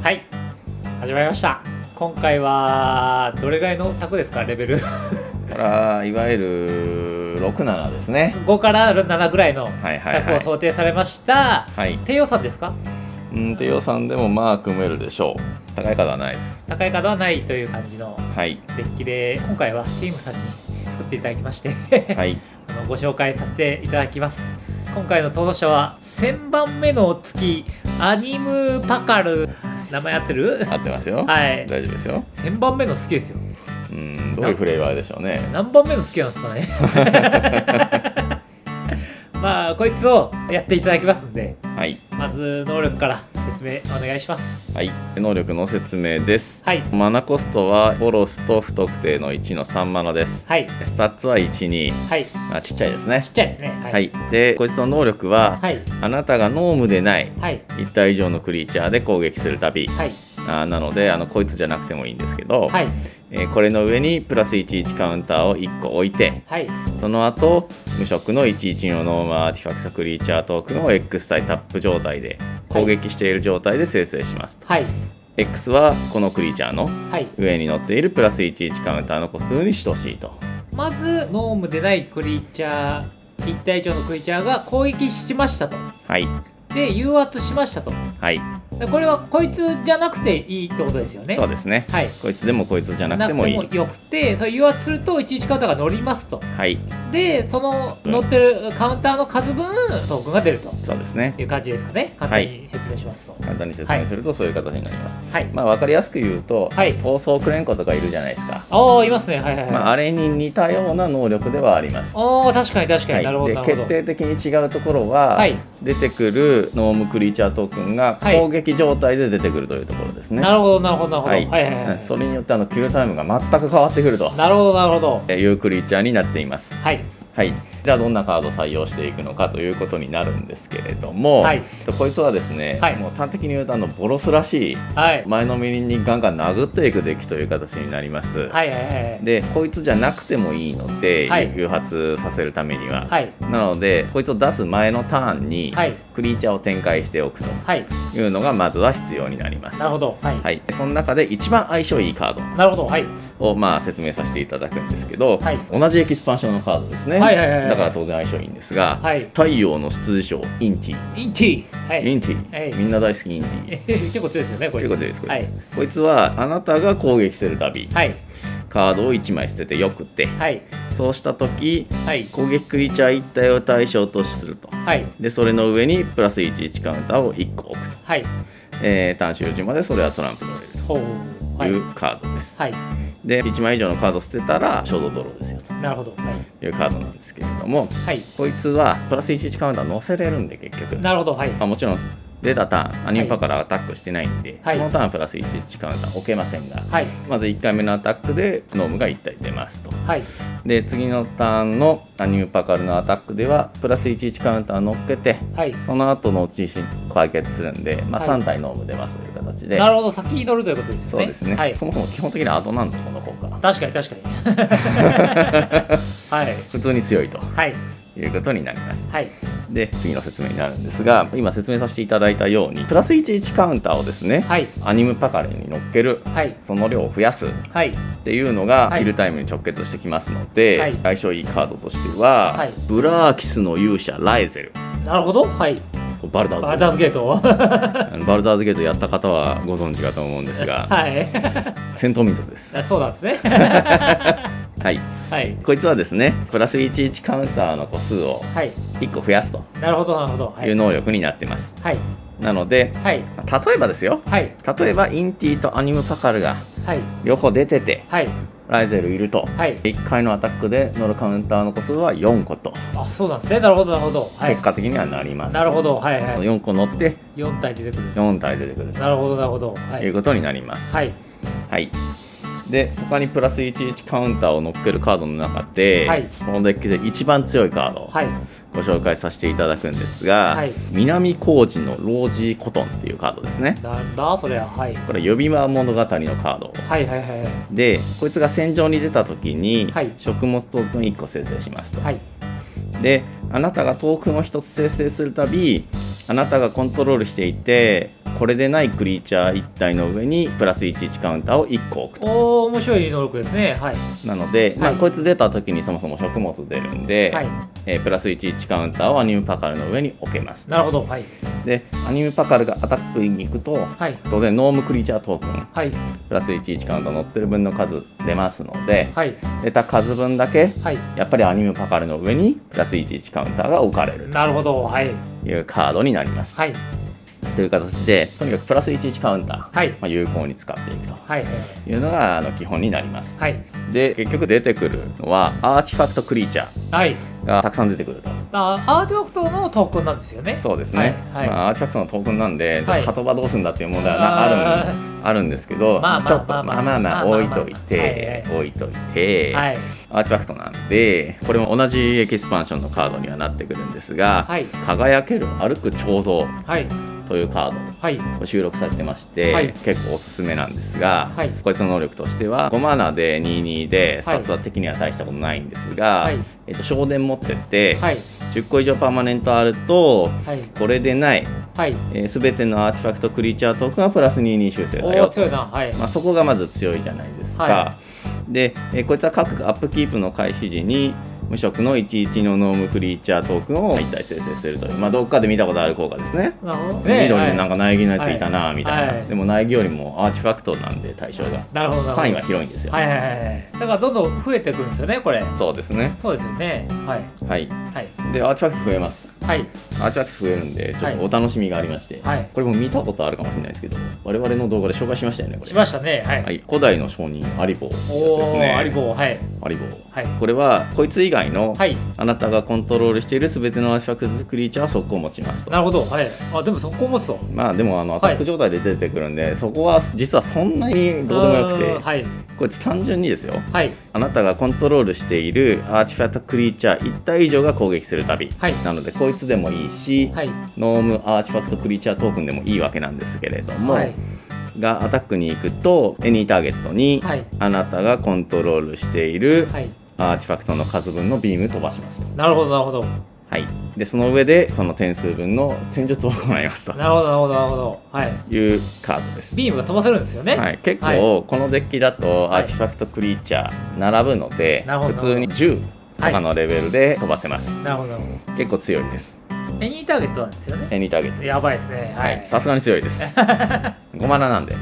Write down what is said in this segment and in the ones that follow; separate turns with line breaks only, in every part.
はい、始まりました。今回はどれぐらいのタコですか、レベル
これはいわゆる6、7ですね。
5から7ぐらいの
はいはい
タコを
はい。
想定されました。
はい。
低予算ですか？
低予算でもまあ組めるでしょう。高い方はないです。
高い方はないという感じの
はい。
デッキで、今回はティームさんに作っていただきまして
はい。
ご紹介させていただきます。今回の登場者は1000番目の月アニムパカル。名前合ってる？
合ってますよ。
はい、
大丈夫ですよ。
1000番目の月ですよ。
どういうフレーバーでしょうね。
何番目の月なんですかねまあこいつをやっていただきますんで、
はい。
まず能力から説明お願いします。
はい。能力の説明です。
はい。
マナコストはボロスと不特定の1の3マナです。
はい。
スタッツは1、2。
はい。
ちっちゃいですね。
ちっちゃいですね。
はい。で、こいつの能力は、
はい。
あなたがノームでない
はい。
1体以上のクリーチャーで攻撃するたび。
はい。
なのでこいつじゃなくてもいいんですけど、
はい。
これの上にプラス11カウンターを1個置いて、
はい。
その後無色の11のノーマーティファクトクリーチャートークンを X 対タップ状態で攻撃している状態で生成します。
はい。
X はこのクリーチャーの
はい。
上に乗っているプラス11カウンターの個数に等しいと。
まずノームでないクリーチャー1体以上のクリーチャーが攻撃しましたと。
はい
で誘圧しましたと。
はい
でこれはこいつじゃなくていいってことですよね。
そうですね。
はい。
こいつでもこいつじゃなくてもいい。
なくてもよくて、それ誘圧すると11カウンターが乗りますと。
はい。
でその乗ってるカウンターの数分トークンが出ると
そうですね。
いう感じですかね。簡単に説明しますと。
簡単に説明するとそういう形になります。
はい。
まあ分かりやすく言うと、
はい
闘争クレンコとかいるじゃないですか。
ああ、いますね。はいはいはい。
あれに似たような能力ではあります。
ああ、確かに確かに、
はい、
なるほどなるほど。
決定的に違うところは、
はい。
出てくるノームクリーチャートークンが
はい
攻撃状態で出てくるというところですね。
なるほどなるほどなるほど。
は
はいいはいはい。
それによってキルタイムが全く変わってくると
なるほどなるほど。
いうクリーチャーになっています。
はい。
はい、じゃあどんなカードを採用していくのかということになるんですけれども、
はい、
こいつはですね、
はい、
もう端的に言うとボロスらしい、
はい、
前のめりにガンガン殴っていくデッキという形になります。
はいはいはい、
でこいつじゃなくてもいいので、
はい、
誘発させるためには、
はい、
なのでこいつを出す前のターンに、
はい、
クリーチャーを展開しておくというのがまずは必要になります。
なるほど。はい、
はい、その中で一番相性いいカード、
なるほど。はい、
を説明させていただくんですけど、
はい、
同じエキスパンションのカードですね。
はいはいはいはい、
だから当然相性いいんですが、
はい、
太陽の執事将インティ、
インティ、はい、
インティ、
はい、
みんな大好きインティ
結構強いですよね、こいつ。
結構強いです、
はい、
こいつはあなたが攻撃するたび、
はい、
カードを1枚捨ててよくて、
はい、
そうした時、
はい、
攻撃クリーチャー1体を対象とすると、
はい、
でそれの上にプラス11カウンターを1個置くと、
はい、
ターン終了までそれはトランプで折れるというカードです。
はい、
で1枚以上のカード捨てたら衝動ドローですよと。
なるほど。はい。
いうカードなんですけれども、
はい、
こいつはプラス11カウンター乗せれるんで結局。
なるほど。はい。
もちろん出たターンアニメパからアタックしてないんで、
はい、
そのターンプラス11カウンター置けませんが、
はい、
まず1回目のアタックでノームが1体出ますと。
はい、
で次のターンのアニメパカルのアタックではプラス11カウンター乗っけて、
はい、
その後のうち解決するんで、
はい、
3体ノーム出ますという形で。
なるほど、先に乗るということですよね。
そうですね、
はい、
そもそも基本的にアドなんでこの効果
確かに確かにはい、
普通に強いと、
はい、
いうことになります。
はい、
で次の説明になるんですが、今説明させていただいたようにプラス11カウンターをですね、
はい、
アニムパカルに乗っける、
はい、
その量を増やす、
はい、
っていうのがキルタイムに直結してきますので、
はい、
相性いいカードとしては、
はい、
ブラーキスの勇者ライゼル。
なるほど。はい、
バルダ
ーズゲート
バルダーズゲートやった方はご存知かと思うんですが、
はい、
戦闘民族です。
そうなんですね
はい、
はい、
こいつはですねプラス11カウンターの個数を1個増やすと、
なるほどなるほど、
いう能力になってます。
はい、
なので、
はい、
例えばですよ、
はい、
例えばインティとアニムパカルが両方出てて、
はい、
ライゼルいると、はい、1回のアタックで乗るカウンターの個数は4個と。
あ、そうなんですね。なるほどなるほど、
はい、結果的にはなります。
なるほど。はいはい、
4個乗って
4体出てくる。
4体出てくる。
なるほどなるほど、
はい、いうことになります。
はい、
はい、で他にプラス11カウンターを乗っけるカードの中で、はい、このデッキで一番強いカードをご紹介させていただくんですが、はい、南高地のロージーコトンっていうカードですね。
なんだそれは。はい、
これ呼び間物語のカード、
はいはいはい、
でこいつが戦場に出た時に、はい、食物トークン1個生成しますと。はい、であなたがトークンを1つ生成するたび、あなたがコントロールしていてこれでないクリーチャー1体の上にプラス11カウンターを1個置くと。
おー、面白い能力ですね。はい。
なので、こいつ出た時にそもそも食物出るんで、プラス11カウンターをアニムパカルの上に置けます。
なるほど。はい。
でアニムパカルがアタックに行くと、当然ノームクリーチャートークン、プラス11カウンター乗ってる分の数出ますので、出た数分だけ、やっぱりアニムパカルの上にプラス11カウンターが置かれる
なるほど。はい。
というカードになります。という形でとにかくプラス11カウンター、有効に使っていくというのが基本になります。で結局出てくるのはアーティファクトクリーチャーがたくさん出てくると。
アーティファクトのトークンなんですよね。
そうですね、アーティファクトのトークンなんで鳩場どうするんだっていう問題はあるんですけど、ちょっと置いといてアーティファクトなんで、これも同じエキスパンションのカードにはなってくるんですが、輝ける歩く彫像というカードを収録されてまして、結構おすすめなんですが、こいつの能力としては5マナで22でスタッツは的には大したことないんですが、小電持ってって、10個以上パーマネントあると、これでない、全てのアーティファクトクリーチャートークンはプラス22修正だよ。
強いな。
そこがまず強いじゃないですか。で、こいつは各アップキープの開始時に無色の11のノームクリーチャートークンを1体生成するという、どっかで見たことある効果ですね。緑でなんか苗木のやついたなみたいな、でも苗木よりもアーティファクトなんで対象が範囲が広いんですよ。だ
からどんどん増えていくんですよね、これ。
そうですね。
そうですよね。
でアーティファクト増えます。アーティファクト増えるんでちょっとお楽しみがありまして、これも見たことあるかもしれないですけど、我々の動画で紹介しましたよね。これ
しましたね。
古代の商人アリボーですね。
アリボー。
これはこいつ以外のあなたがコントロールしている全てのアーティファクトクリーチャーは速攻持ちますと。
なるほど。でも速攻持つと。
でもアタック状態で出てくるんで、そこは実はそんなにどうでもよくて、こいつ単純にですよ、あなたがコントロールしているアーティファクトクリーチャー1体以上が攻撃するたび、なのでこいつでもいいし、ノームアーティファクトクリーチャートークンでもいいわけなんですけれども、がアタックに行くとエニーターゲットにあなたがコントロールしているアーティファクトの数分のビーム飛ばしますと。
なるほど。
でその上でその点数分の戦術を行いますと。
なるほど。
いうカードです。
ビームが飛ばせるんですよね。
結構このデッキだとアーティファクトクリーチャー並ぶので、普通に10とかのレベルで飛ばせます。結構強いです。
エニーターゲットなんですよね。
エニーターゲットです。
やばいですね。
さすがに強いです。5マナなんで。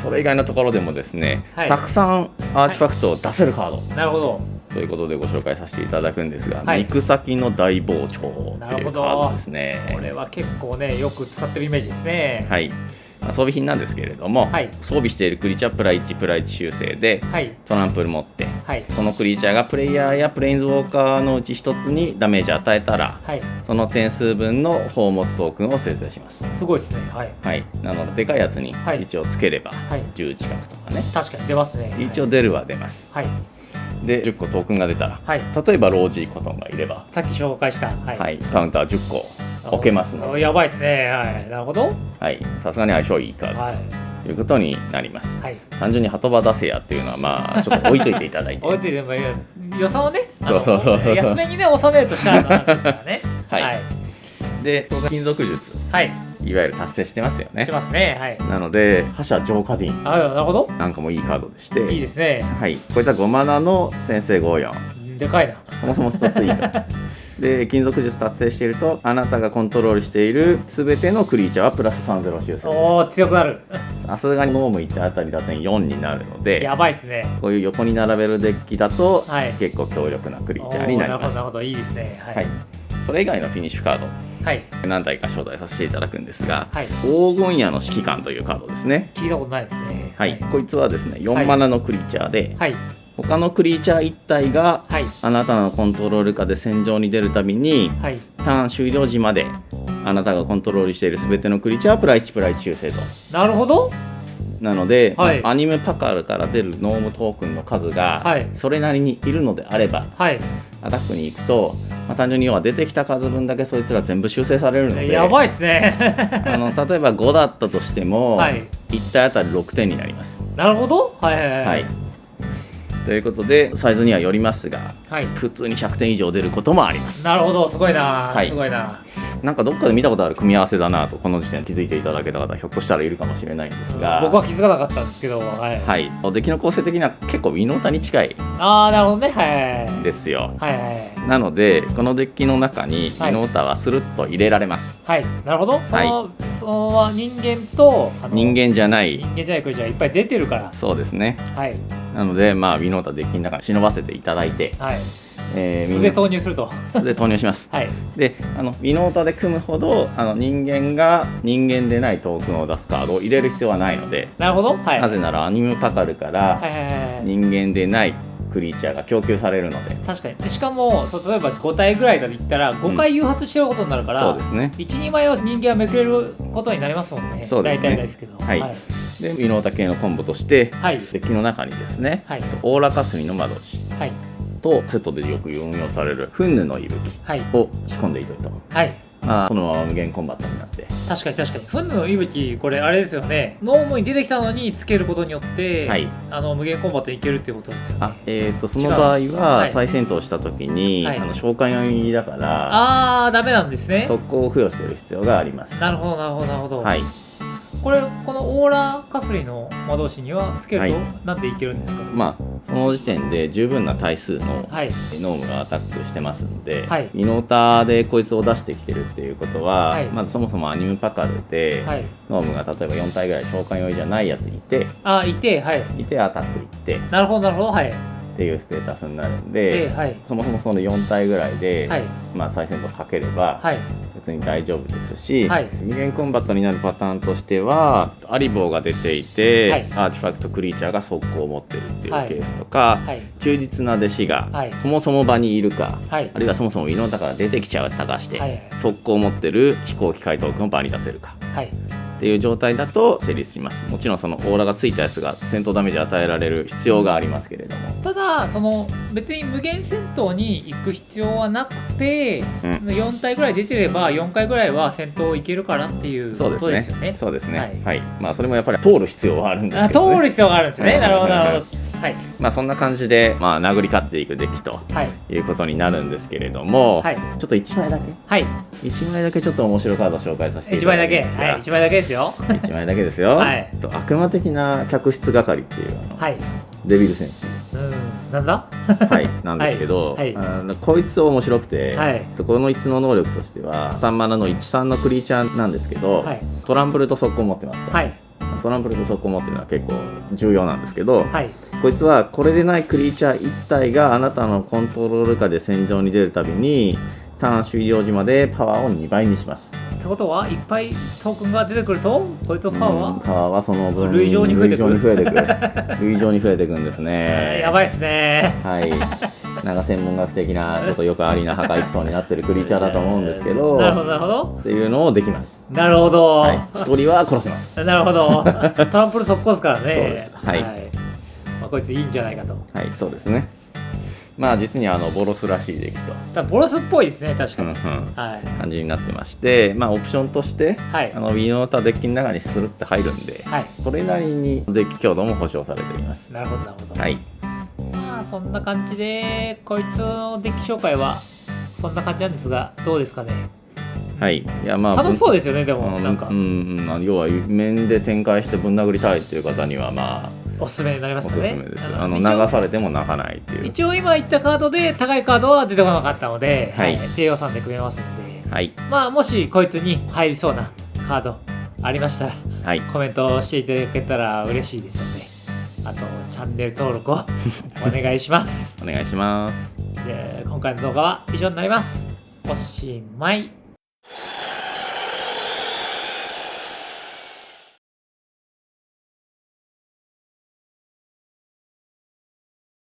それ以外のところでもですね、たくさんアーティファクトを出せるカード。
なるほど。
ということでご紹介させていただくんですが、肉先の大膨張っていうカードですね。
これは結構ね、よく使ってるイメージですね。
装備品なんですけれども、装備しているクリーチャープラ1プラ1修正で、トランプル持って、そのクリーチャーがプレイヤーやプレインズウォーカーのうち1つにダメージ与えたら、その点数分の宝物トークンを生成します。
すごいですね。
なのででかいやつに一応つければ、10近くとかね、
確かに出ますね。
一応出るは出ます。で10個トークンが出たら、例えばロージーコトンがいれば
さっき紹介した、
カウンター10個置けますので、
やばいですね。なるほど。
さすがに相性いいカードということになります。単純に鳩場出せやっていうのはちょっと置いといていただいて
置いといても予算をね、安めにね収めるとしたらの話ですからね。
で金属術、いわゆる達成してますよね。
しますね。
なので覇者浄化ディン
なるほど
なんかもいいカードでして、
いいですね。
こいつは5マナの先制54、
でかいな。
そもそもスタッツいいと。で金属術達成しているとあなたがコントロールしている全てのクリーチャーはプラス30修正。
おー、強くなる。
さすがにノーム1あたりだと4になるので、
やばいですね。
こういう横に並べるデッキだと、結構強力なクリーチャーになります。
なるほど、いいですね。
それ以外のフィニッシュカード、何体か招待させていただくんですが、黄金矢の指揮官というカードですね。
聞いたことないですね。
こいつはですね4マナのクリーチャーで、他のクリーチャー1体が、あなたのコントロール下で戦場に出るたびに、ターン終了時まであなたがコントロールしている全てのクリーチャーはプラ1プラ1修正と。
なるほど。
なので、アニメパカルから出るノームトークンの数がそれなりにいるのであれば、アタックに行くと、単純に要は出てきた数分だけそいつら全部修正されるので、
やばいですね。
例えば5だったとしても、1体あたり6点になります。
なるほど。
ということでサイズにはよりますが、
はい、
普通に100点以上出ることもあります。
なるほど、すごいな、
はい、
すごいな。
なんかどっかで見たことある組み合わせだなとこの時点で気づいていただけた方ひょっとしたらいるかもしれないんですが、
僕は気づかなかったんですけど、はい、
はい、デッキの構成的には結構ミノータに近い
なるほどね、はい
ですよ。
はいはい、
なのでこのデッキの中にミノータはスルッと入れられます。
はい、なるほど。
はい、
その人間と
人間じゃない
クリーチャーいっぱい出てるから。
そうですね。
はい、
なのでミノータデッキの中に忍ばせていただいて、
はい、素で投入すると。
素で投入します。
はい、
でミノータで組むほど人間が人間でないトークンを出すカードを入れる必要はないので。
なるほど、はい、
なぜならアニムパカルから人間でないクリーチャーが供給されるので。
確かに。でしかも例えば5体ぐらいで言ったら5回誘発してることになるから、
そうですね、
12枚は人間はめくれることになりますもんね。
そうですね、
大体ですけど、
はい、でミノータ系のコンボとして、
はい、
デッキの中にですね、
はい、
オーラカスミの魔導士、
はい、
とセットでよく運用されるフンヌの息吹を仕込んでいると、はい、このまま無限コンバットになって。
確かに確かに。フンヌの息吹、これあれですよね、ノームに出てきたのにつけることによって、はい、無限コンバットにいけるっていうことですよね。
その場合は再戦闘した時に、はい、召喚読みだから
ダメなんですね。
速攻を付与している必要があります。
なるほどなるほどなるほど。
はい、
このオーラかすりの魔導士にはつけるとなんでいけるんですか？
その時点で十分な対数のノームがアタックしてますので、
はい、
ミノータでこいつを出してきてるっていうことは、はい、まずそもそもアニムパカルで、はい、ノームが例えば4体ぐらい召喚用意じゃないやついて、いてアタックいって、
なるほどなるほど、はい、
っていうステータスになるんで、はい、そもそもその4体ぐらいで、はい、再戦闘かければ、はい、別に大丈夫ですし、はい、無限コンバットになるパターンとしてはアリボーが出ていて、はい、アーティファクトクリーチャーが速攻を持ってるっていうケースとか、はい、忠実な弟子がそもそも場にいるか、はい、あるいはそもそもミノータから出てきちゃう探して、はい、速攻を持ってる飛行機怪トークンを場に出せるか、はい、っていう状態だと成立します。もちろんそのオーラがついたやつが戦闘ダメージ与えられる必要がありますけれども、
ただ別に無限戦闘に行く必要はなくて、4体ぐらい出てれば4回ぐらいは戦闘いけるからっていうことですよね。
そうですね、はい、はい、それもやっぱり通る必要はあるんですけどね。
通る必要があるんですね。なるほどなるほど。はい、
そんな感じで、殴り勝っていくデッキということになるんですけれども、はい、ちょっと1枚だけ、はい、1枚だけちょっと面白いカード紹介させていただきます。
1枚だけ、はい、1枚だけですよ。
1枚だけですよ。はい、悪魔的な客室係っていうはい、デビル戦士、
なんだ
はいなんですけど、はいはい、こいつ面白くて、はい、このいつの能力としては3マナの1/3のクリーチャーなんですけど、はい、トランプルと速攻持ってますと、はい、トランプルと速攻持ってるのは結構重要なんですけど、はい、こいつはこれでないクリーチャー1体があなたのコントロール下で戦場に出るたびにターン終了時までパワーを2倍にします。
ってことはいっぱいトークンが出てくるとこいつのパワ
ーその分
累乗に増えてくる
累乗に増えていくんですね。
やばいですね。
はい、なんか天文学的なちょっとよくありな破壊しそうになってるクリーチャーだと思うんですけど、
なるほどなるほど
っていうのをできます。
なるほど、
はい、1人は殺せます。
なるほど。トランプル速攻ですからね。そう
です、はい、はい、
こいついいんじゃないかと。
はい、そうですね。実にボロスらしいデッキと、
ボロスっぽいですね、確かに、
はい、感じになってまして、オプションとして、はい、ミノータデッキの中にスルって入るんで、はい、それなりにデッキ強度も保証されています。
なるほどなるほど。
はい、
そんな感じでこいつのデッキ紹介はそんな感じなんですが、どうですかね。
はい、いや
楽しそうですよね。でもなんか、
要は面で展開してぶん殴りたいっていう方には
おすすめになりますね。
おすすめです。流されても泣かないっていう。
一応今言ったカードで高いカードは出てこなかったので、はい、低予算で組めますので、はい、もしこいつに入りそうなカードありましたら、はい、コメントをしていただけたら嬉しいですので、あとチャンネル登録をお願いします。
お願いします。
で今回の動画は以上になります。おしまい。